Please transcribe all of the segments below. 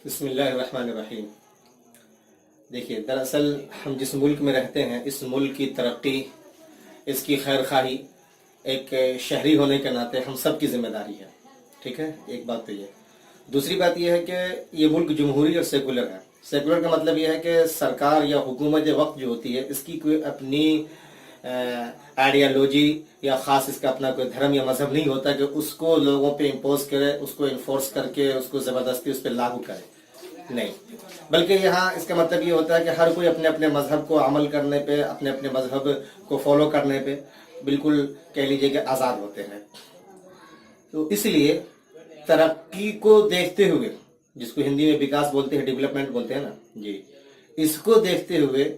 بسم اللہ الرحمن الرحیم۔ دیکھیے، دراصل ہم جس ملک میں رہتے ہیں اس ملک کی ترقی، اس کی خیر خواہی ایک شہری ہونے کے ناطے ہم سب کی ذمہ داری ہے۔ ٹھیک ہے، ایک بات تو یہ۔ دوسری بات یہ ہے کہ یہ ملک جمہوری اور سیکولر ہے۔ سیکولر کا مطلب یہ ہے کہ سرکار یا حکومت وقت جو ہوتی ہے اس کی کوئی اپنی آئیڈیالوجی یا خاص اس کا اپنا کوئی دھرم یا مذہب نہیں ہوتا کہ اس کو لوگوں پہ امپوز کرے، اس کو انفورس کر کے اس کو زبردستی اس پہ لاگو کرے، نہیں۔ بلکہ یہاں اس کا مطلب یہ ہوتا ہے کہ ہر کوئی اپنے اپنے مذہب کو عمل کرنے پہ، اپنے اپنے مذہب کو فالو کرنے پہ بالکل کہہ لیجئے کہ آزاد ہوتے ہیں۔ تو اس لیے ترقی کو دیکھتے ہوئے، جس کو ہندی میں وکاس بولتے ہیں، ڈیولپمنٹ بولتے ہیں نا جی، اس کو دیکھتے ہوئے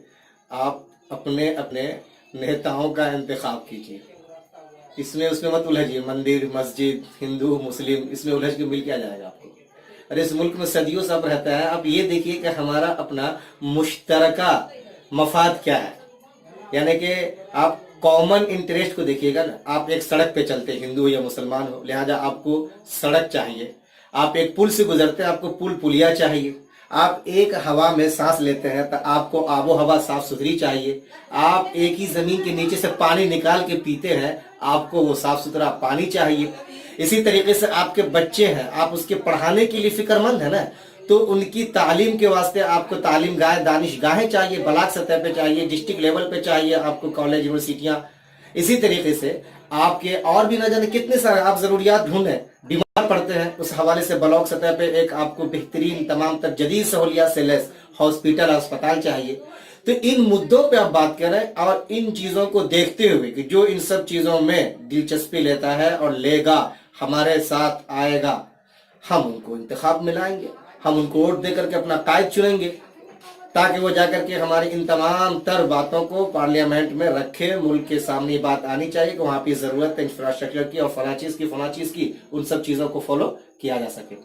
آپ اپنے اپنے نیتاؤں کا انتخاب کیجیے۔ اس میں مت الجھیے، مندر مسجد ہندو مسلم اس میں الجھ کے مل کیا جائے گا آپ کو؟ اور اس ملک میں صدیوں سب رہتا ہے۔ آپ یہ دیکھیے کہ ہمارا اپنا مشترکہ مفاد کیا ہے، یعنی کہ آپ کامن انٹرسٹ کو دیکھیے گا نا۔ آپ ایک سڑک پہ چلتے، ہندو یا مسلمان ہو، لہذا آپ کو سڑک چاہیے۔ آپ ایک پل سے گزرتے ہیں، آپ کو پلیا چاہیے۔ آپ ایک ہوا میں سانس لیتے ہیں تو آپ کو آب و ہوا صاف ستھری چاہیے۔ آپ ایک ہی زمین کے نیچے سے پانی نکال کے پیتے ہیں، آپ کو وہ صاف ستھرا پانی چاہیے۔ اسی طریقے سے آپ کے بچے ہیں، آپ اس کے پڑھانے کے لیے فکر مند ہیں نا، تو ان کی تعلیم کے واسطے آپ کو تعلیم گاہ دانش گاہیں چاہیے، بلاک سطح پہ چاہیے، ڈسٹرکٹ لیول پہ چاہیے آپ کو کالج یونیورسٹیاں۔ اسی طریقے سے آپ کے اور بھی نہ جانے کتنے سارے آپ ضروریات ڈھونڈیں، بیمار پڑتے ہیں، اس حوالے سے بلاک سطح پہ ایک آپ کو بہترین تمام تر جدید سہولیات سے لیس ہاسپٹل اسپتال چاہیے۔ تو ان مدوں پہ آپ بات کریں اور ان چیزوں کو دیکھتے ہوئے کہ جو ان سب چیزوں میں دلچسپی لیتا ہے اور لے گا، ہمارے ساتھ آئے گا، ہم ان کو انتخاب میں لائیں گے، ہم ان کو ووٹ دے کر کے اپنا قائد چنیں گے، تاکہ وہ جا کر کے ہماری ان تمام تر باتوں کو پارلیمنٹ میں رکھے۔ ملک کے سامنے بات آنی چاہیے کہ وہاں پہ ضرورت ہے انفراسٹرکچر کی اور فلاں چیز کی، ان سب چیزوں کو فالو کیا جا سکے۔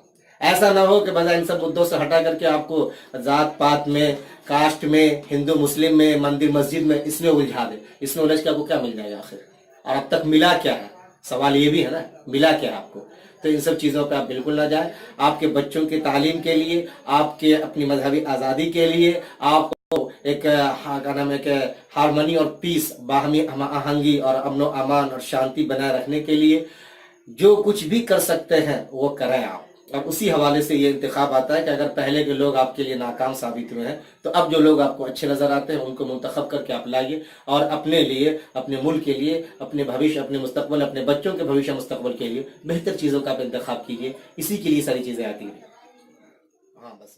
ایسا نہ ہو کہ بجائے ان سب مدوں سے ہٹا کر کے آپ کو ذات پات میں، کاسٹ میں، ہندو مسلم میں، مندر مسجد میں اس میں الجھا دے۔ اس میں الجھ کے آپ کو کیا مل جائے گا آخر؟ اور اب تک ملا کیا ہے؟ سوال یہ بھی ہے نا، ملا کیا ہے آپ کو؟ تو ان سب چیزوں پہ آپ بالکل نہ جائیں۔ آپ کے بچوں کی تعلیم کے لیے، آپ کے اپنی مذہبی آزادی کے لیے، آپ کو ایک کیا نام ہے کہ ہارمنی اور پیس، باہمی آہنگی اور امن و امان اور شانتی بنائے رکھنے کے لیے جو کچھ بھی کر سکتے ہیں وہ کریں آپ۔ اور اسی حوالے سے یہ انتخاب آتا ہے کہ اگر پہلے کے لوگ آپ کے لیے ناکام ثابت ہوئے ہیں تو اب جو لوگ آپ کو اچھے نظر آتے ہیں ان کو منتخب کر کے آپ لائیے اور اپنے لیے، اپنے ملک کے لیے، اپنے بھوشیہ، اپنے مستقبل، اپنے بچوں کے بھوشیہ مستقبل کے لیے بہتر چیزوں کا آپ انتخاب کیجیے۔ اسی کے لیے ساری چیزیں آتی ہیں۔ ہاں بس۔